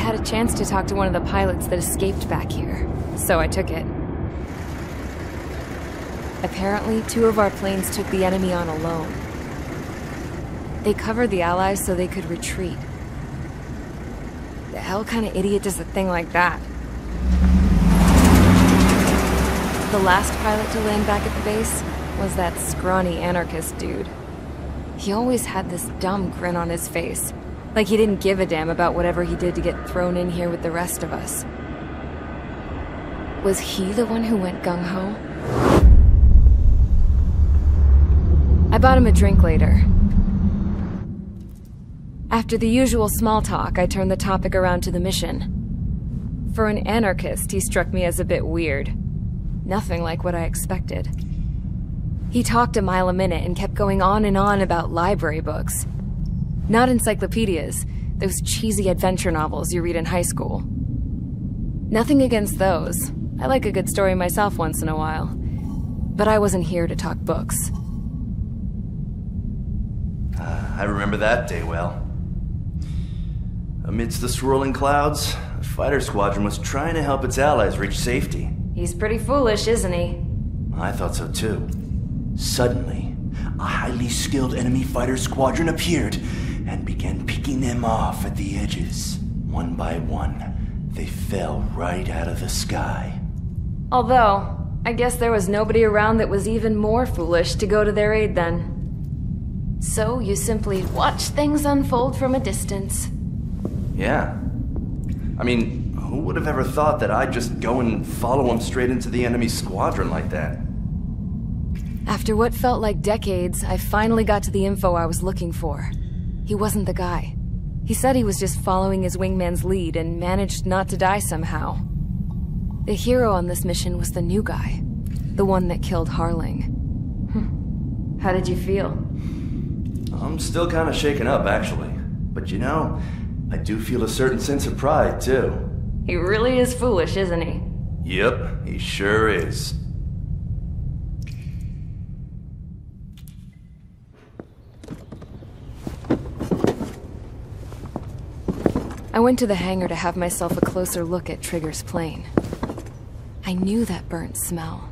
had a chance to talk to one of the pilots that escaped back here, so I took it. Apparently, 2 of our planes took the enemy on alone. They covered the Allies so they could retreat. The hell kind of idiot does a thing like that? The last pilot to land back at the base was that scrawny anarchist dude. He always had this dumb grin on his face, like he didn't give a damn about whatever he did to get thrown in here with the rest of us. Was he the one who went gung-ho? I bought him a drink later. After the usual small talk, I turned the topic around to the mission. For an anarchist, he struck me as a bit weird. Nothing like what I expected. He talked a mile a minute and kept going on and on about library books. Not encyclopedias, those cheesy adventure novels you read in high school. Nothing against those. I like a good story myself once in a while. But I wasn't here to talk books. I remember that day well. Amidst the swirling clouds, a fighter squadron was trying to help its allies reach safety. He's pretty foolish, isn't he? I thought so too. Suddenly, a highly skilled enemy fighter squadron appeared and began picking them off at the edges. One by one, they fell right out of the sky. Although, I guess there was nobody around that was even more foolish to go to their aid then. So you simply watch things unfold from a distance. Yeah. I mean, who would have ever thought that I'd just go and follow him straight into the enemy squadron like that? After what felt like decades, I finally got to the info I was looking for. He wasn't the guy. He said he was just following his wingman's lead and managed not to die somehow. The hero on this mission was the new guy. The one that killed Harling. How did you feel? I'm still kind of shaken up, actually. But you know, I do feel a certain sense of pride, too. He really is foolish, isn't he? Yep, he sure is. I went to the hangar to have myself a closer look at Trigger's plane. I knew that burnt smell.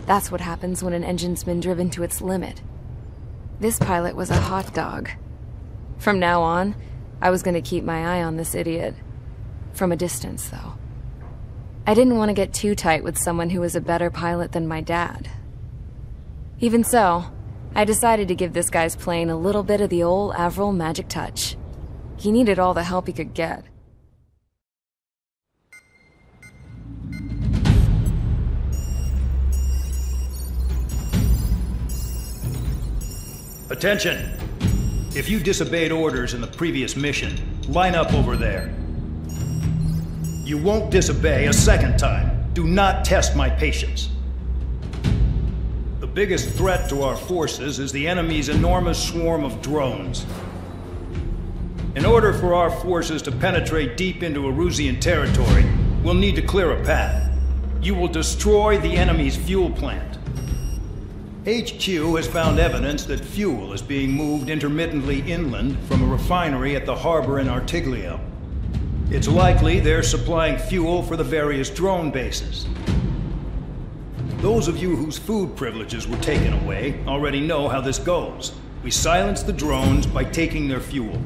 That's what happens when an engine's been driven to its limit. This pilot was a hot dog. From now on, I was going to keep my eye on this idiot. From a distance, though. I didn't want to get too tight with someone who was a better pilot than my dad. Even so, I decided to give this guy's plane a little bit of the old Avril magic touch. He needed all the help he could get. Attention! If you disobeyed orders in the previous mission, line up over there. You won't disobey a second time. Do not test my patience. The biggest threat to our forces is the enemy's enormous swarm of drones. In order for our forces to penetrate deep into Erusian territory, we'll need to clear a path. You will destroy the enemy's fuel plant. HQ has found evidence that fuel is being moved intermittently inland from a refinery at the harbor in Artiglio. It's likely they're supplying fuel for the various drone bases. Those of you whose food privileges were taken away already know how this goes. We silence the drones by taking their fuel.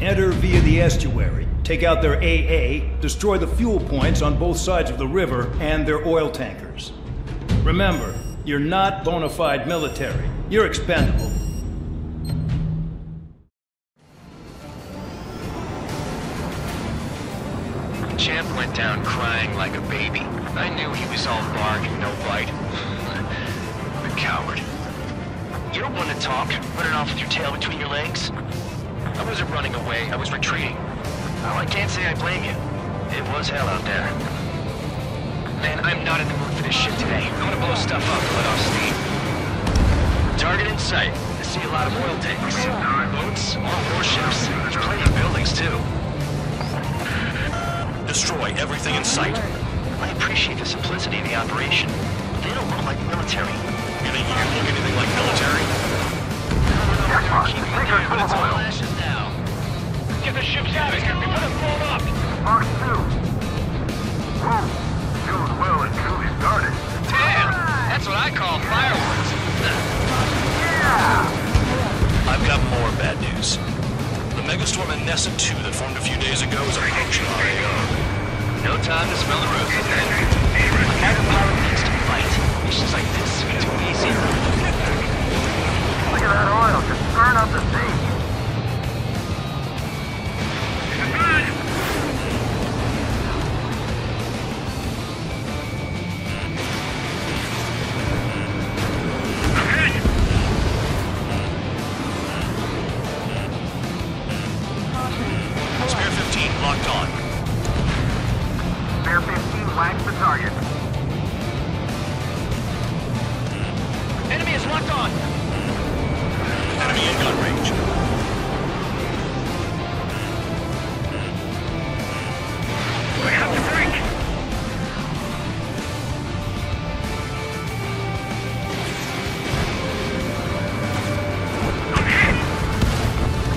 Enter via the estuary, take out their AA, destroy the fuel points on both sides of the river and their oil tankers. Remember, you're not bona fide military. You're expendable. Champ went down crying like a baby. I knew he was all bark and no bite. The coward. You don't want to talk, running off with your tail between your legs. I wasn't running away, I was retreating. Well, I can't say I blame you. It was hell out there. Man, I'm not in the mood for this shit today. I'm gonna blow stuff up and let off steam. Target in sight. I see a lot of oil tanks. Boats, more warships. There's plenty of buildings, too. Destroy everything in sight. I appreciate the simplicity of the operation, but they don't look like military. You think you can look anything like military? Keep your flashes now. Get the ships out of here before the time to smell the roses, then. A fighter pilot needs to fight. Missions like this are too easy. Look at that oil, just burn up the sea. Spare 15 locked on. Spare 15 whacks the target. Enemy is locked on. Enemy in gun range. We have to break. Okay.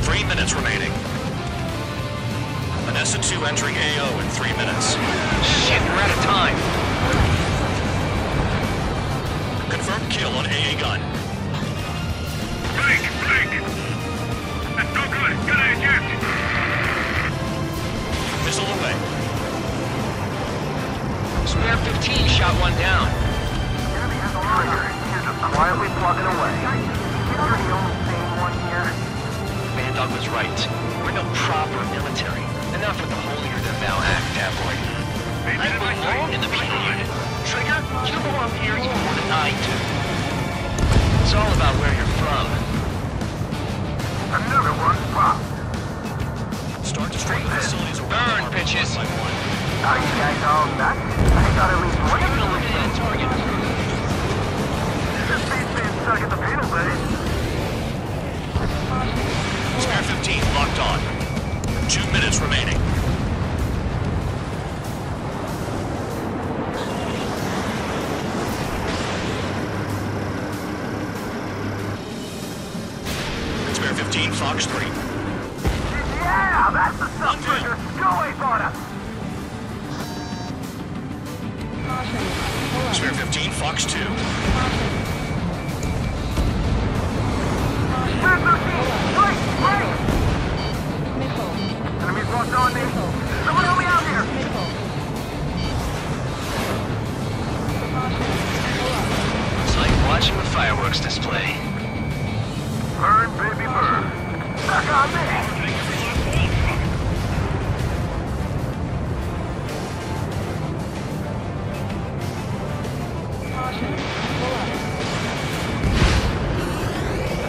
3 minutes remaining. Vanessa 2 entering AO in 3 minutes. Shit, we're out of time. Confirmed kill on AA gun. Break! That's no good. Gotta eject. Missile away. Spare 15 shot one down. Enemy has a trigger. He's just quietly plugging away. You're the only sane one here. Bandog was right. We're no proper military. Enough with the holier-than-thou act, tabloid. I belong in the period. Trigger, you belong here even more than I do. It's all about where you're from. Another one popped. Start destroying facilities around Burn, our bitches. one by one. Are you guys all nuts? I thought at least one We're of gonna you look for that target. This beats being stuck at the penal base. Spare 15 locked on. 2 minutes remaining. Spare 15 Fox 3. Yeah, that's the stuff, Trigger. Go away, Barda. Spare 15 Fox 2. Spare 13. Wait! Enemies locked on me. Someone help me out here. It's like watching the fireworks display. Burn, baby, burn. Stuck on me.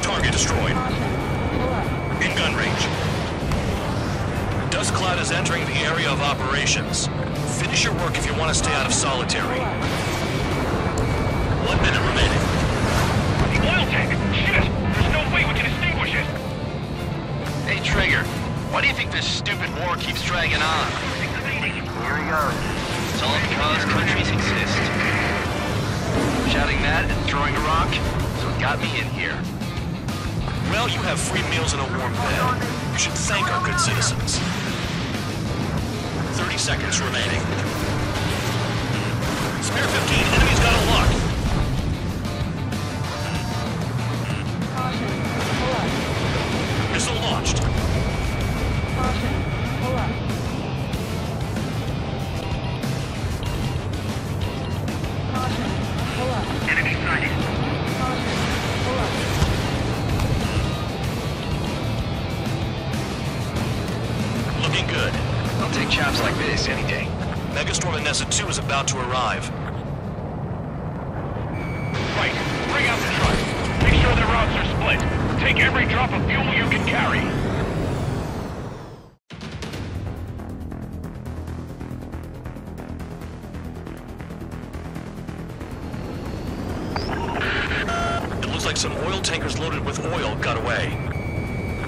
Target destroyed. In gun range. Dust cloud is entering the area of operations. Finish your work if you want to stay out of solitary. 1 minute remaining. The oil tank. Shit. There's no way we can extinguish it. Hey, Trigger, why do you think this stupid war keeps dragging on? Here he goes. It's all because countries exist. Shouting that and throwing a rock is what got me in here. Well, you have free meals and a warm bed. You should thank our good citizens. 30 seconds remaining. Spare 15, enemy's got a lock. Missile launched. Enemy sighted. Looking good. I'll take chops like this any day. Megastorm Vanessa 2 is about to arrive. Right. Bring out the truck. Make sure the routes are split. Take every drop of fuel you can carry. It looks like some oil tankers loaded with oil got away.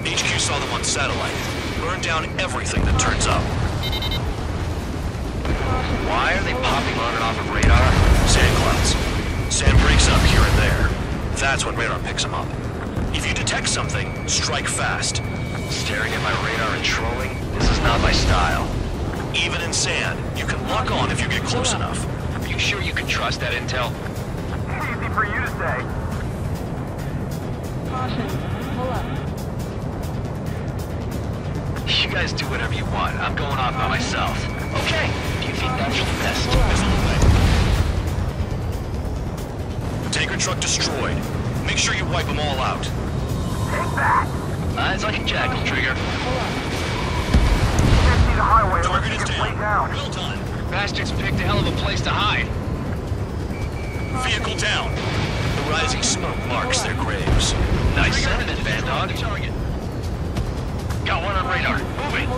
HQ saw them on satellite. Burned down everything that turns up. Why are they popping on and off of radar? Sand clouds. Sand breaks up here and there. That's when radar picks them up. If you detect something, strike fast. Staring at my radar and trolling? This is not my style. Even in sand, you can lock on if you get close enough. Are you sure you can trust that intel? Easy for you to say. You guys do whatever you want. I'm going off by myself. Okay, if you feel being naturally best. Tanker truck destroyed. Make sure you wipe them all out. Take that! Eyes like a jackal, Trigger. You can't see the highway unless Target you is get way down. down. Well done. Bastards picked a hell of a place to hide. Vehicle down. The rising smoke marks their graves. Nice sentiment, Band Dog. Got one on radar. Moving.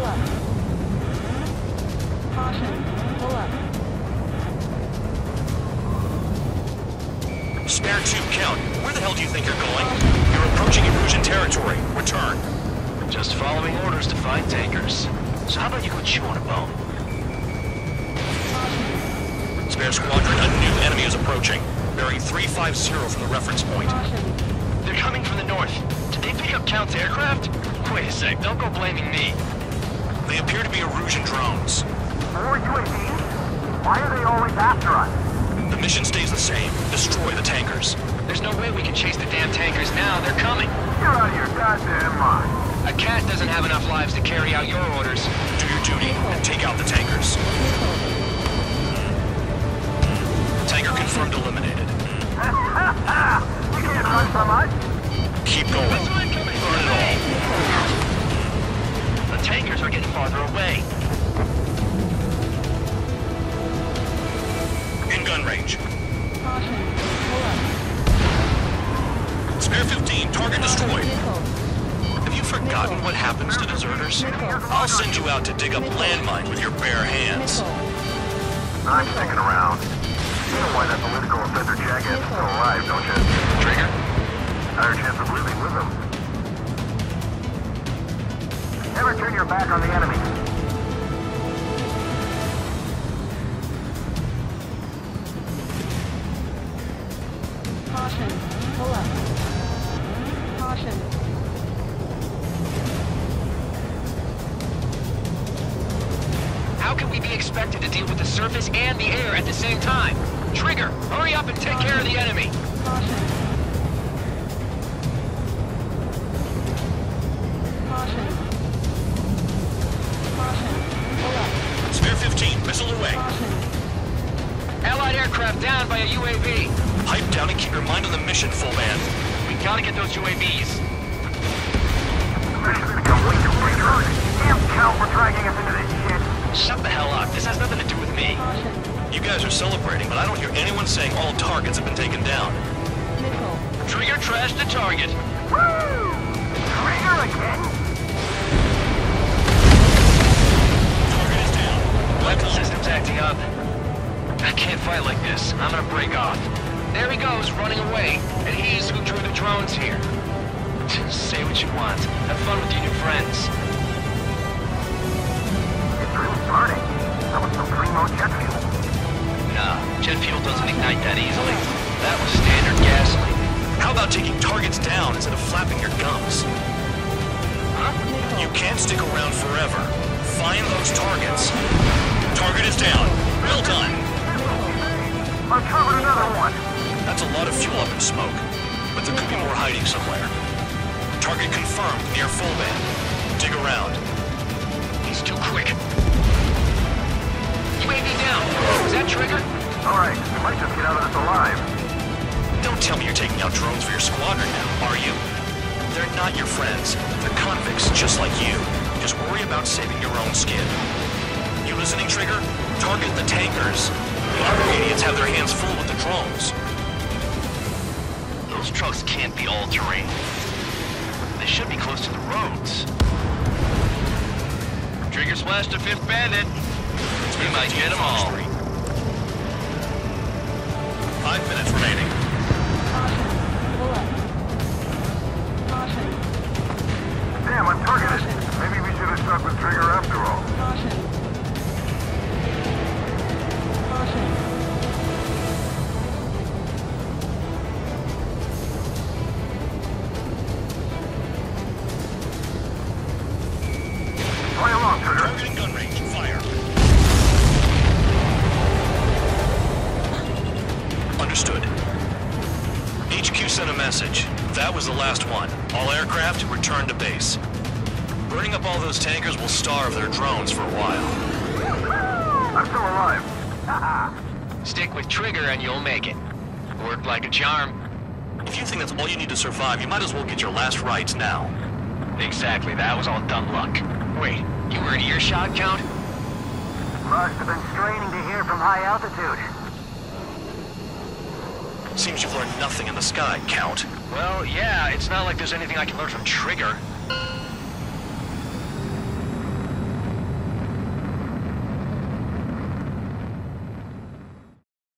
Spare 2, count. Where the hell do you think you're going? You're approaching Erusian territory. Return. Just following orders to find tankers. So how about you go chew on a bone? Spare squadron, a new enemy is approaching. Bearing 350 from the reference point. They're coming from the north. Did they pick up Count's aircraft? Wait a sec, don't go blaming me. They appear to be Erusian drones. More UAVs? Why are they always after us? The mission stays the same. Destroy the tankers. There's no way we can chase the damn tankers now. They're coming. You're out of your goddamn mind. A cat doesn't have enough lives to carry out your orders. Do your duty and take out the tankers. Tanker confirmed eliminated. You can't run from us. Keep going. Burn it all. The tankers are getting farther away. In gun range. Spare 15, target destroyed. Have you forgotten what happens to deserters? I'll send you out to dig up landmines with your bare hands. I'm sticking around. You know why that political offender jackass is still alive, don't you? Trigger? Higher chance of living with him. Never turn your back on the enemy. Caution. Pull up. Caution. How can we be expected to deal with the surface and the air at the same time? Trigger, hurry up and take care of the enemy. Caution. Caution. Caution. Pull up. Spare 15, missile away. Caution. Allied aircraft down by a UAV. Pipe down and keep your mind on the mission, full band. We gotta get those UAVs. The mission's become way too dangerous. Damn Count, we're dragging us into this shit. Shut the hell up. This has nothing to do with me. Caution. You guys are celebrating, but I don't hear anyone saying all targets have been taken down. Nickel. Trigger trashed the target. Woo! Trigger again? Target is down. Weapon system's acting up. I can't fight like this. I'm gonna break off. There he goes, running away. And he's who drew the drones here. Say what you want. Have fun with your new friends. It's really burning. That was some primo jet fuel. Nah, jet fuel doesn't ignite that easily. That was standard gasoline. How about taking targets down instead of flapping your gums? Huh? You can't stick around forever. Find those targets. Target is down. Well done. Uncovered another one. That's a lot of fuel up in smoke, but there could be more hiding somewhere. Target confirmed near full band. Dig around. He's too quick. UAV down. Was that Trigger? Alright, we might just get out of this alive. Don't tell me you're taking out drones for your squadron now, are you? They're not your friends. They're convicts just like you. Just worry about saving your own skin. You listening, Trigger? Target the tankers. The other idiots have their hands full with the drones. Those trucks can't be all-terrain. They should be close to the roads. Trigger splashed a 5th bandit. We might get them all. 5 minutes remaining. Caution. Pull up. Caution. Damn, I'm targeted. Maybe we should have stuck with Trigger after all. Caution. Caution. Play along, Trigger. Targeting gun range. Fire. Understood. HQ sent a message. That was the last one. All aircraft return to base. Burning up all those tankers will starve their drones for a while. I'm still alive. with Trigger and you'll make it. Worked like a charm. If you think that's all you need to survive, you might as well get your last rites now. Exactly, that was all dumb luck. Wait, you were in earshot, Count? Must have been straining to hear from high altitude. Seems you've learned nothing in the sky, Count. Well, yeah, it's not like there's anything I can learn from Trigger.